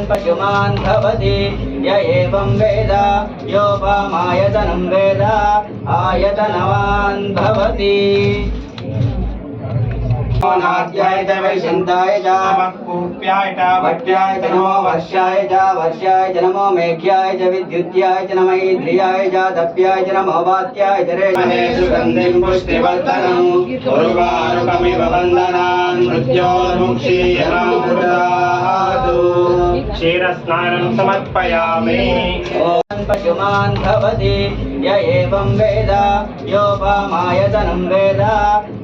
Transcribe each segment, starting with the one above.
पशुमान् भवति य एवं वेद योपमायतनं वेद आयतनवान् भवति। नाद्याय च वैशन्ताय च कूप्याय च भट्याय च नमो वर्ष्याय च नमो मेघ्याय च विद्युत्याय च नमो ईन्द्रियाय च दप्याय च नमो वात्याय च रेशमे सुगन्धिं पुष्टिवर्धनम् उर्वारुकमिव वन्दनान् मृत्योर्मुक्षीयमां पुरादु। क्षीरस्नानं समर्पयामि। पशुमान् भवति य एवं वेद योपमायतनं वेद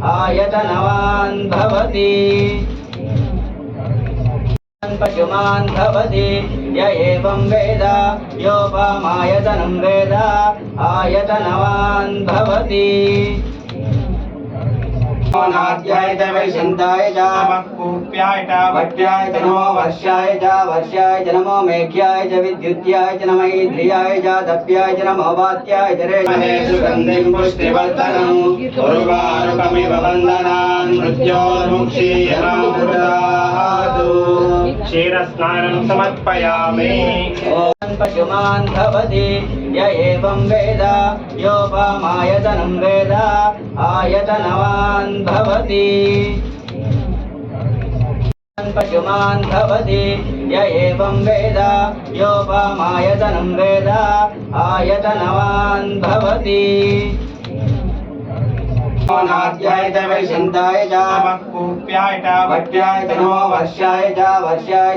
आयतनवान् भवति। पशुमान् भवति य एवं वेद योपमायतनं वेद आयतनवान् भवति। नाद्याय च वैशन्ताय च कूप्याय च भट्याय च नमो वर्ष्याय च नमो मेघ्याय च विद्युत्याय च नमो ईन्द्रियाय च दप्याय च नमो वात्याय च रेशमे सुगन्धिं पुष्टिवर्धनम् उर्वारुकमिव वन्दनान् मृत्योर्मुक्षीयमां पुरादु। क्षीरस्नानं समर्पयामि। पशुमान् भवति य एवं वेद योपमायतनं वेद आयतनवान् भवति। पशुमान् भवति य एवं वेद योपमायतनं वेद आयतनवान् भवति। नाद्याय च वैशन्ताय च कूप्याय च भट्याय च नमो वर्ष्याय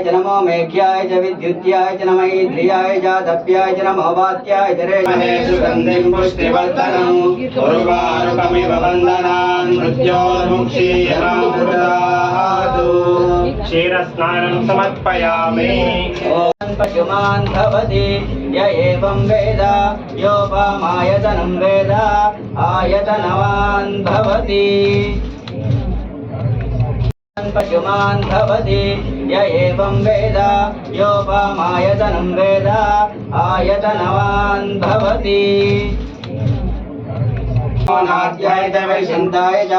च नमो मेघ्याय च विद्युत्याय च नमो ईन्द्रियाय च दप्याय च नमो वात्याय च रेशमे सुगन्धिं पुष्टिवर्धनम् उर्वारुकमिव वन्दनान् मृत्योर्मुक्षीयमां पुरादु। क्षीरस्नानं समर्पयामि। पशुमान् भवति य एवं वेद योपमायतनं वेद आयतनवान् भवति। पशुमान् भवति य एवं वेद योपमायतनं वेद आयतनवान् भवति। नाद्याय च वैशन्ताय च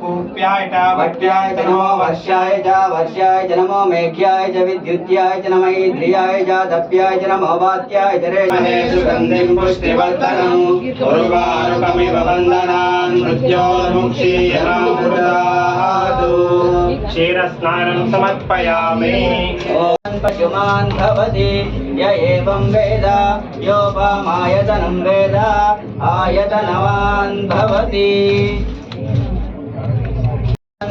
कूप्याय च भट्याय च नमो वर्ष्याय च नमो मेघ्याय च विद्युत्याय च नमो ईन्द्रियाय च दप्याय च नमो वात्याय च रेशमे सुगन्धिं पुष्टिवर्धनम् उर्वारुकमिव वन्दनान् मृत्योर्मुक्षीयमां पुरादु। क्षीरस्नानं समर्पयामि। पशुमान् भवति य एवं वेद योपमायतनं वेद आयतनवान् भवति।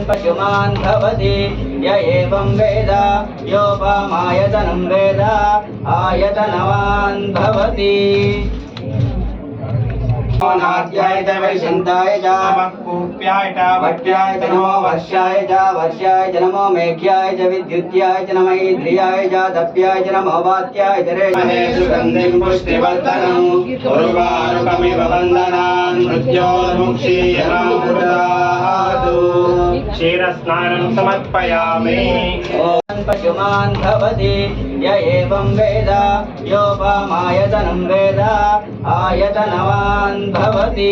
पशुमान् भवति य एवं वेद योपमायतनं वेद आयतनवान् भवति। नाद्याय च वैशन्ताय च कूप्याय च भट्याय च नमो वर्ष्याय च नमो मेघ्याय च विद्युत्याय च नमो ईन्द्रियाय च दप्याय च नमो वात्याय च रेशमे सुगन्धिं पुष्टिवर्धनम् उर्वारुकमिव वन्दनान् मृत्योर्मुक्षीयमां पुरादु। क्षीरस्नानं समर्पयामि। पशुमान् भवति य एवं वेद योपमायतनं वेद आयतनवान् भवति।